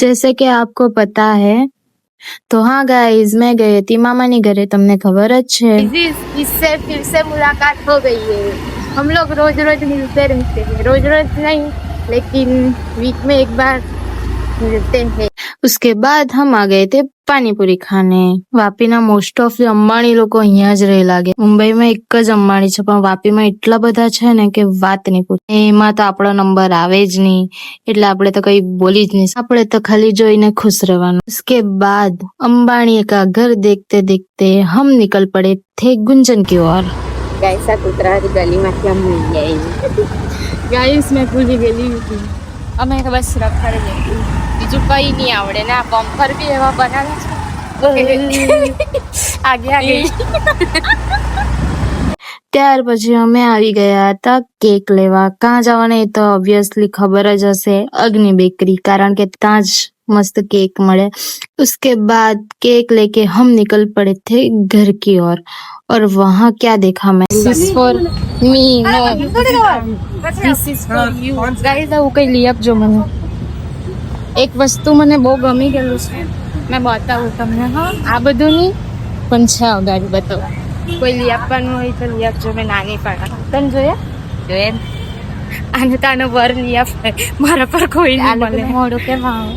जैसे कि आपको पता है तो हाँ गाइस, मैं गई थी मामानी घरे, તમને ખબર જ છે। इससे फिर से मुलाकात हो गई है। हम लोग रोज रोज मिलते रहते हैं, रोज रोज नहीं लेकिन वीक में एक बार मिलते हैं। उसके बाद हम आ गए थे પાણીપુરી ખાને। વાપીના મોસ્ટ ઓફ અંબાણી લોકો અહીંયા જ રહે લાગે। મુંબઈમાં એક જ અંબાણી છે પણ વાપીમાં એટલા બધા છે ને કે વાત નહીં પૂછ। એમાં તો આપણો નંબર આવે જ નહીં એટલે આપણે તો કઈ બોલી જ નહીં, આપણે તો ખાલી જોઈને खुश રહેવાનું। उसके बाद अंबानी का घर देखते देखते हम निकल पड़े थे गुंजन की ओर। गाइस आ कुतरा गली में क्या मिल गया। गाइस मैं भूली गई थी। અમે બસ રખડ લેતી, બીજું કઈ નહીં આવડે ને। આ બમ્પર બી એવા બનાવ્યા છે આગે આગે। ત્યાર પછી અમે આવી ગયા હતા કેક લેવા। કાં જવાના એ તો ઓબ્વિયસલી ખબર જ હશે, અગ્નિ બેકરી, કારણ કે ત્યાં જ मस्त केक મળે। उसके बाद केक लेके हम निकल पड़े थे घर की ओर और वहाँ क्या देखा मैं। This is for me, no. This is for you. Guys, આવું કઈ લઈ આપજો મને। એક વસ્તુ મને બહુ ગમી ગયેલું છે, મેં બતાવું તમને। હા, આ બધું નહીં પણ છે, અગાડી બતાવો। કોઈ લઈ આપવાનું હોય તો લઈ આપજો, મેં નાની પાડા। તને જોઈએ આને તાનો વર લઈ આપે, મારા પર કોઈ નહીં મળે। મોડું કેમ આવે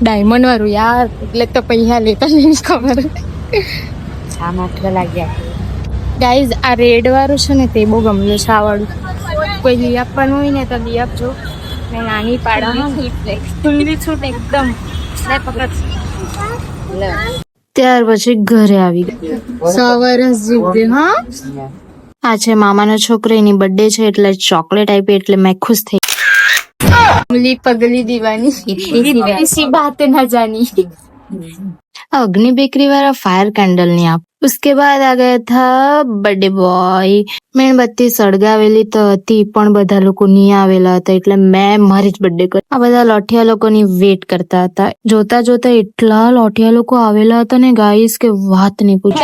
ડાયમંડ વાળું યાર, એટલે તો પૈસા લેતા નહીં ખબર। આ માટલા લાગ્યા। ગાઈઝ આ રેડ વાળું છે ને તે બહુ ગમ્યું છે, આ વાળું। કોઈ લઈ આપવાનું હોય ને તો લઈ આપજો, મેં નાની પાડા। ખુલ્લી છૂટ એકદમ। લે પકડ। ત્યાર પછી ઘરે આવી ગઈ। સવારસ જીવજે। હા, આ છે મામાનો છોકરો, એની બર્થડે છે એટલે ચોકલેટ આપી એટલે મેં ખુશ થઈ। उंगली पगली दीवानी, इतनी सी बातें न जानी। अग्नि बेकरी वाला फायर कैंडल नहीं आप। उसके बाद आ गया था बर्थडे बॉय। મીણબત્તી સળગાવેલી તો હતી પણ બધા લોકો નહીં આવેલા હતા એટલે મેં મારી જ બર્થડે કરી। આ બધા લોઠિયા લોકોની વેટ કરતા હતા। જોતા જોતા એટલા લોઠિયા લોકો આવેલા હતા ને ગાઈસ કે વાત નહીં પૂછો।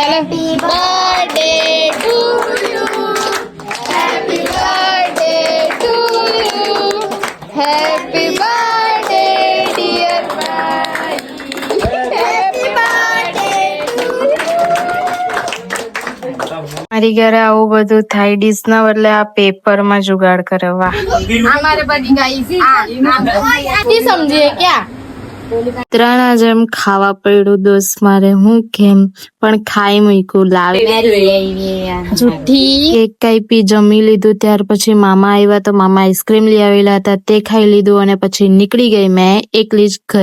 Happy birthday dear Bhai, happy birthday to you। મારી ઘરે આવું બધું થાય, ડીશ ના બદલે આ પેપર માં जुगाड़ કરે। વાહ, हमारे बड़ी गाइस आती समझिए क्या। ત્રણા જેમ ખાવા પડ્યું દોસ્ત મારે, હું કેમ પણ ખાઈ મૂક્યું। લાવે झूठी કેક કાપી જમી લીધું। ત્યાર પછી મામા આવ્યા તો મામા આઈસ્ક્રીમ લઈ આવેલા હતા, તે ખાઈ લીધું અને પછી નીકળી ગઈ મેં એકલી જ ઘરે।